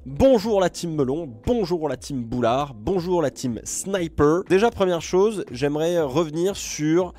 Bonjour la team Melon, bonjour la team Boulard, bonjour la team Sniper. Déjà première chose, j'aimerais revenir sur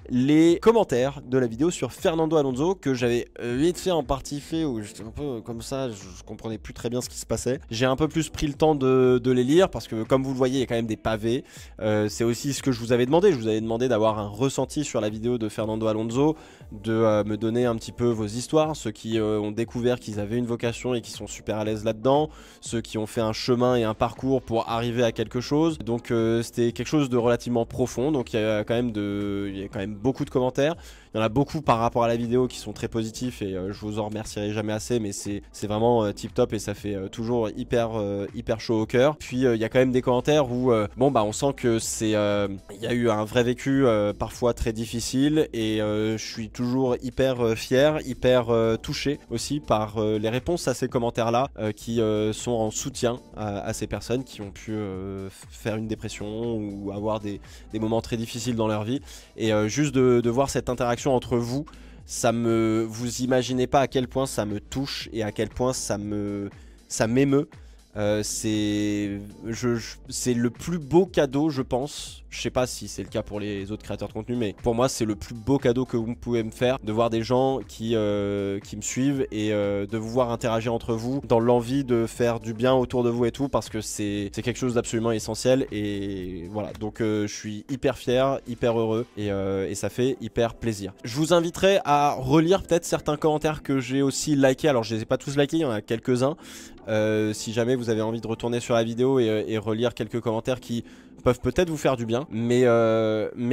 les commentaires de la vidéo sur Fernando Alonso que j'avais vite fait en partie fait où j'étais un peu comme ça, je comprenais plus très bien ce qui se passait. J'ai un peu plus pris le temps de les lire parce que comme vous le voyez il y a quand même des pavés. C'est aussi ce que je vous avais demandé, d'avoir un ressenti sur la vidéo de Fernando Alonso, de me donner un petit peu vos histoires, ceux qui ont découvert qu'ils avaient une vocation et qui sont super à l'aise là-dedans, ceux qui ont fait un chemin et un parcours pour arriver à quelque chose. Donc c'était quelque chose de relativement profond, donc il y a quand même beaucoup de commentaires. Il y en a beaucoup par rapport à la vidéo qui sont très positifs et je vous en remercierai jamais assez, mais c'est vraiment tip top et ça fait toujours hyper chaud au cœur. Puis il y a quand même des commentaires où bon bah on sent que c'est il y a eu un vrai vécu parfois très difficile et je suis toujours hyper fier, hyper touché aussi par les réponses à ces commentaires là qui sont en soutien à ces personnes qui ont pu faire une dépression ou avoir des moments très difficiles dans leur vie et juste de voir cette interaction entre vous, vous imaginez pas à quel point ça me touche et à quel point ça m'émeut. C'est le plus beau cadeau, je pense. Je sais pas si c'est le cas pour les autres créateurs de contenu, mais pour moi c'est le plus beau cadeau que vous pouvez me faire, de voir des gens qui me suivent et de vous voir interagir entre vous dans l'envie de faire du bien autour de vous et tout, parce que c'est quelque chose d'absolument essentiel et voilà. Donc je suis hyper fier, hyper heureux et ça fait hyper plaisir. Je vous inviterai à relire peut-être certains commentaires que j'ai aussi likés. Alors je les ai pas tous likés, il y en a quelques-uns. Si jamais vous avez envie de retourner sur la vidéo et relire quelques commentaires qui peuvent peut-être vous faire du bien, mais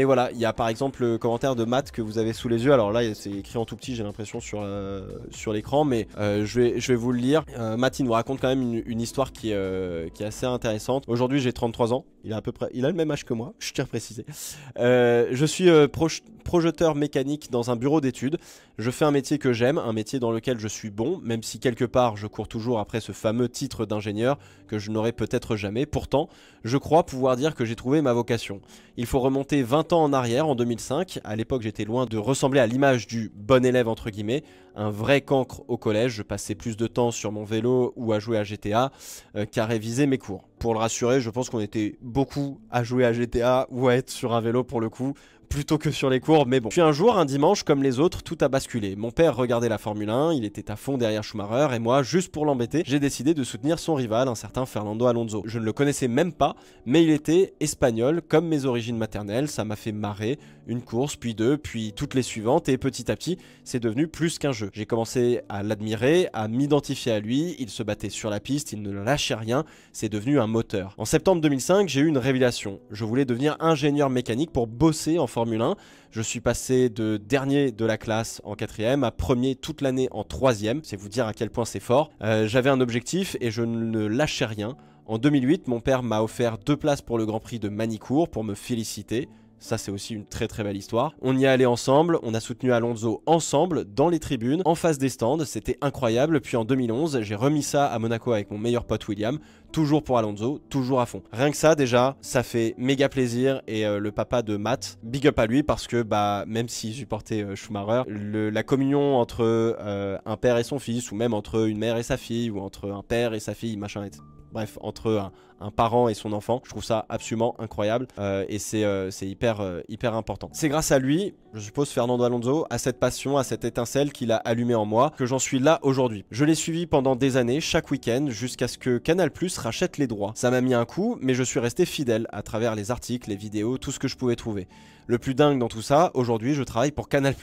voilà, il y a par exemple le commentaire de Matt que vous avez sous les yeux. Alors là c'est écrit en tout petit, j'ai l'impression sur l'écran, mais je vais vous le lire. Matt il nous raconte quand même une histoire qui est assez intéressante. Aujourd'hui j'ai 33 ans, il a le même âge que moi, je tiens à préciser. Je suis projeteur mécanique dans un bureau d'études. Je fais un métier que j'aime, un métier dans lequel je suis bon, même si quelque part je cours toujours après ce fameux titre d'ingénieur que je n'aurai peut-être jamais. Pourtant, je crois pouvoir dire que j'ai trouvé ma vocation. Il faut remonter 20 ans en arrière, en 2005. À l'époque, j'étais loin de ressembler à l'image du bon élève entre guillemets, un vrai cancre au collège. Je passais plus de temps sur mon vélo ou à jouer à GTA qu'à réviser mes cours. Pour le rassurer, je pense qu'on était beaucoup à jouer à GTA ou à être sur un vélo pour le coup, plutôt que sur les cours, mais bon. Puis un jour, un dimanche, comme les autres, tout a basculé. Mon père regardait la Formule 1, il était à fond derrière Schumacher, et moi, juste pour l'embêter, j'ai décidé de soutenir son rival, un certain Fernando Alonso. Je ne le connaissais même pas, mais il était espagnol, comme mes origines maternelles, ça m'a fait marrer. Une course, puis deux, puis toutes les suivantes, et petit à petit, c'est devenu plus qu'un jeu. J'ai commencé à l'admirer, à m'identifier à lui, il se battait sur la piste, il ne lâchait rien, c'est devenu un moteur. En septembre 2005, j'ai eu une révélation. Je voulais devenir ingénieur mécanique pour bosser en Formule 1. Je suis passé de dernier de la classe en 4e à premier toute l'année en 3e. C'est vous dire à quel point c'est fort. J'avais un objectif et je ne lâchais rien. En 2008, mon père m'a offert 2 places pour le Grand Prix de Manicourt pour me féliciter. Ça c'est aussi une très très belle histoire. On y est allé ensemble, on a soutenu Alonso ensemble dans les tribunes, en face des stands, c'était incroyable. Puis en 2011, j'ai remis ça à Monaco avec mon meilleur pote William, toujours pour Alonso, toujours à fond. Rien que ça déjà, ça fait méga plaisir et le papa de Matt, big up à lui parce que bah même s'il supportait Schumacher, la communion entre un père et son fils ou même entre une mère et sa fille ou entre un père et sa fille, machin, etc. Bref, entre un parent et son enfant, je trouve ça absolument incroyable et c'est hyper important. C'est grâce à lui, je suppose Fernando Alonso, à cette passion, à cette étincelle qu'il a allumée en moi, que j'en suis là aujourd'hui. Je l'ai suivi pendant des années, chaque week-end, jusqu'à ce que Canal+ rachète les droits. Ça m'a mis un coup, mais je suis resté fidèle à travers les articles, les vidéos, tout ce que je pouvais trouver. Le plus dingue dans tout ça, aujourd'hui je travaille pour Canal+,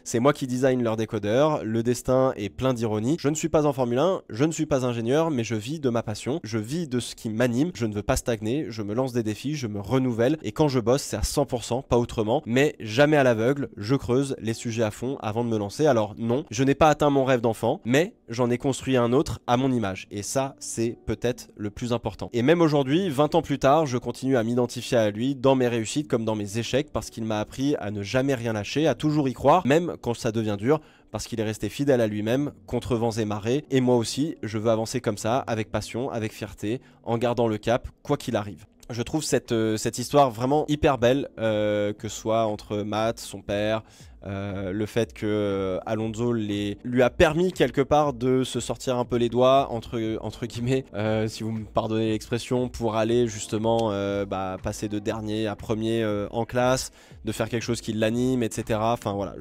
c'est moi qui design leur décodeur, le destin est plein d'ironie. Je ne suis pas en Formule 1, je ne suis pas ingénieur, mais je vis de ma passion, je vis de ce qui m'anime, je ne veux pas stagner, je me lance des défis, je me renouvelle, et quand je bosse c'est à 100%, pas autrement, mais jamais à l'aveugle, je creuse les sujets à fond avant de me lancer. Alors non, je n'ai pas atteint mon rêve d'enfant, mais j'en ai construit un autre à mon image, et ça c'est peut-être le plus important. Et même aujourd'hui, 20 ans plus tard, je continue à m'identifier à lui dans mes réussites comme dans mes échecs, parce qu'il m'a appris à ne jamais rien lâcher, à toujours y croire, même quand ça devient dur, parce qu'il est resté fidèle à lui-même, contre vents et marées, et moi aussi, je veux avancer comme ça, avec passion, avec fierté, en gardant le cap, quoi qu'il arrive. Je trouve cette histoire vraiment hyper belle, que ce soit entre Matt, son père, le fait que Alonso lui a permis quelque part de se sortir un peu les doigts entre guillemets, si vous me pardonnez l'expression, pour aller justement passer de dernier à premier en classe, de faire quelque chose qui l'anime, etc. Enfin voilà,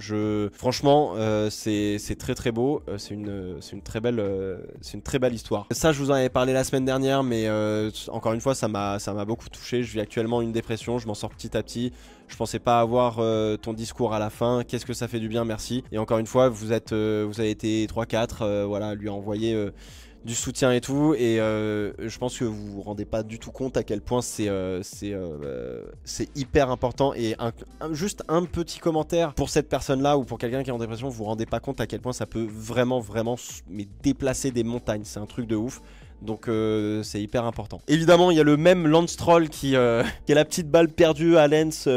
franchement c'est très très beau, c'est une très belle histoire. Ça, je vous en avais parlé la semaine dernière, mais encore une fois ça m'a beaucoup touché. Je vis actuellement une dépression, je m'en sors petit à petit. Je pensais pas avoir ton discours à la fin. Qu'est-ce que ça fait du bien, merci. Et encore une fois, vous avez été 3-4, voilà, lui envoyer du soutien et tout. Et je pense que vous vous rendez pas du tout compte à quel point c'est hyper important. Et juste un petit commentaire pour cette personne-là ou pour quelqu'un qui est en dépression, vous vous rendez pas compte à quel point ça peut vraiment mais déplacer des montagnes. C'est un truc de ouf. Donc c'est hyper important. Évidemment il y a le même Lance Stroll qui est la petite balle perdue à Lens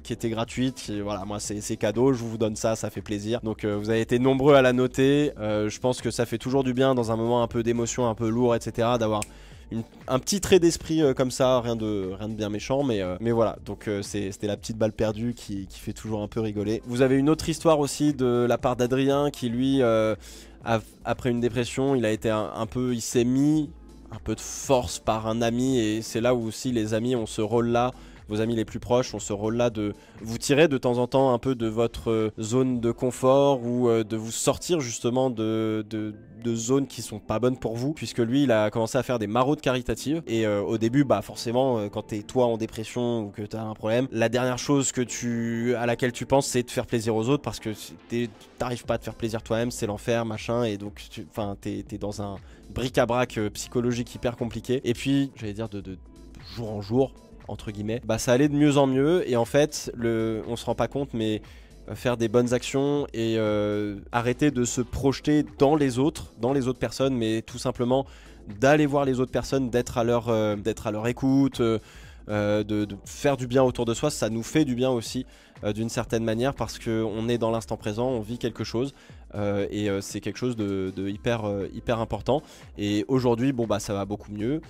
qui était gratuite. Voilà, moi c'est cadeau, je vous donne ça, ça fait plaisir. Donc vous avez été nombreux à la noter. Je pense que ça fait toujours du bien dans un moment un peu d'émotion, un peu lourd, etc. d'avoir un petit trait d'esprit comme ça, rien de bien méchant, mais voilà, donc c'était la petite balle perdue qui fait toujours un peu rigoler. Vous avez une autre histoire aussi de la part d'Adrien qui lui, après une dépression, il s'est mis un peu de force par un ami, et c'est là où aussi les amis ont ce rôle-là. Vos amis les plus proches ont ce rôle-là de vous tirer de temps en temps un peu de votre zone de confort, ou de vous sortir justement de zones qui sont pas bonnes pour vous, puisque lui il a commencé à faire des maraudes caritatives. Et au début, bah forcément quand t'es toi en dépression ou que t'as un problème, la dernière chose à laquelle tu penses, c'est de faire plaisir aux autres, parce que t'arrives pas à te faire plaisir toi-même, c'est l'enfer, machin. Et donc t'es dans un bric-à-brac psychologique hyper compliqué. Et puis j'allais dire de jour en jour, entre guillemets, bah ça allait de mieux en mieux. Et en fait on se rend pas compte, mais faire des bonnes actions et arrêter de se projeter dans les autres personnes, mais tout simplement d'aller voir les autres personnes, d'être à leur écoute, de faire du bien autour de soi. Ça nous fait du bien aussi d'une certaine manière, parce qu'on est dans l'instant présent, on vit quelque chose. Et c'est quelque chose de hyper important. Et aujourd'hui, bon bah ça va beaucoup mieux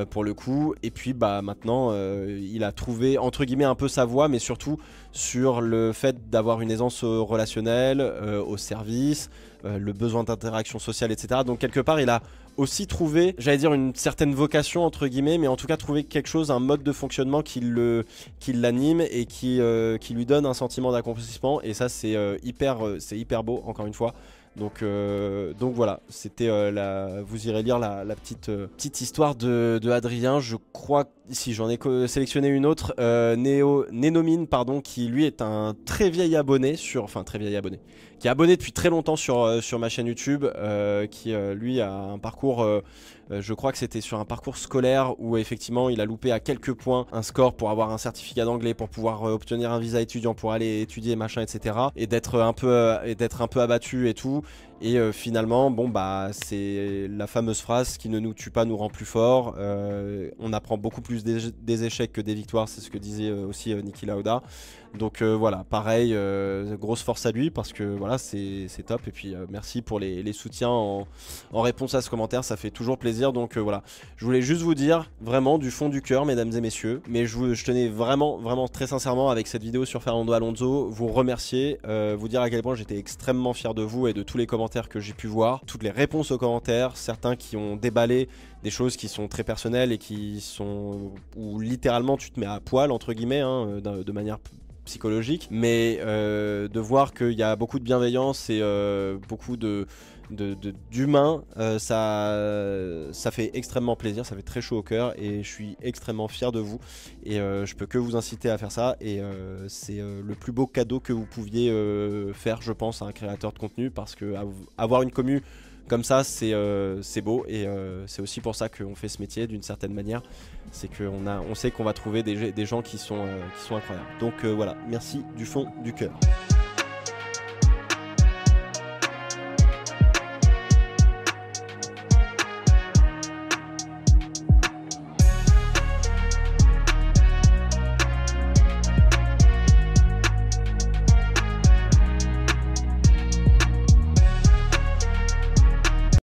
pour le coup. Et puis bah maintenant il a trouvé entre guillemets un peu sa voie, mais surtout sur le fait d'avoir une aisance relationnelle, au service, le besoin d'interaction sociale, etc. Donc quelque part il a aussi trouvé, j'allais dire, une certaine vocation entre guillemets, mais en tout cas trouvé quelque chose, un mode de fonctionnement qui l'anime et qui lui donne un sentiment d'accomplissement. Et ça c'est hyper beau, encore une fois. Donc voilà, c'était vous irez lire la petite histoire de Adrien. Je crois, si j'en ai sélectionné une autre, Nenomine, pardon, qui lui est un très vieil abonné qui est abonné depuis très longtemps sur ma chaîne YouTube, qui lui a un parcours, je crois que c'était sur un parcours scolaire où effectivement il a loupé à quelques points un score pour avoir un certificat d'anglais, pour pouvoir obtenir un visa étudiant pour aller étudier, machin, etc. Et d'être un peu abattu et tout. Et finalement, bon bah c'est la fameuse phrase: qui ne nous tue pas nous rend plus fort. On apprend beaucoup plus des échecs que des victoires, c'est ce que disait aussi Niki Lauda. Donc voilà, pareil, grosse force à lui, parce que voilà, c'est top. Et puis merci pour les soutiens en réponse à ce commentaire, ça fait toujours plaisir. Donc voilà, je voulais juste vous dire vraiment du fond du cœur, mesdames et messieurs, mais je tenais vraiment très sincèrement, avec cette vidéo sur Fernando Alonso, vous remercier, vous dire à quel point j'étais extrêmement fier de vous et de tous les commentaires que j'ai pu voir, toutes les réponses aux commentaires, certains qui ont déballé des choses qui sont très personnelles et où littéralement tu te mets à poil entre guillemets, hein, de manière psychologique, mais de voir qu'il y a beaucoup de bienveillance et beaucoup d'humain, ça fait extrêmement plaisir, ça fait très chaud au cœur, et je suis extrêmement fier de vous. Et je peux que vous inciter à faire ça, et c'est le plus beau cadeau que vous pouviez faire, je pense, à un créateur de contenu, parce que avoir une commu comme ça, c'est beau. Et c'est aussi pour ça qu'on fait ce métier d'une certaine manière, c'est qu'on sait qu'on va trouver des gens qui sont incroyables. Donc voilà, merci du fond du cœur.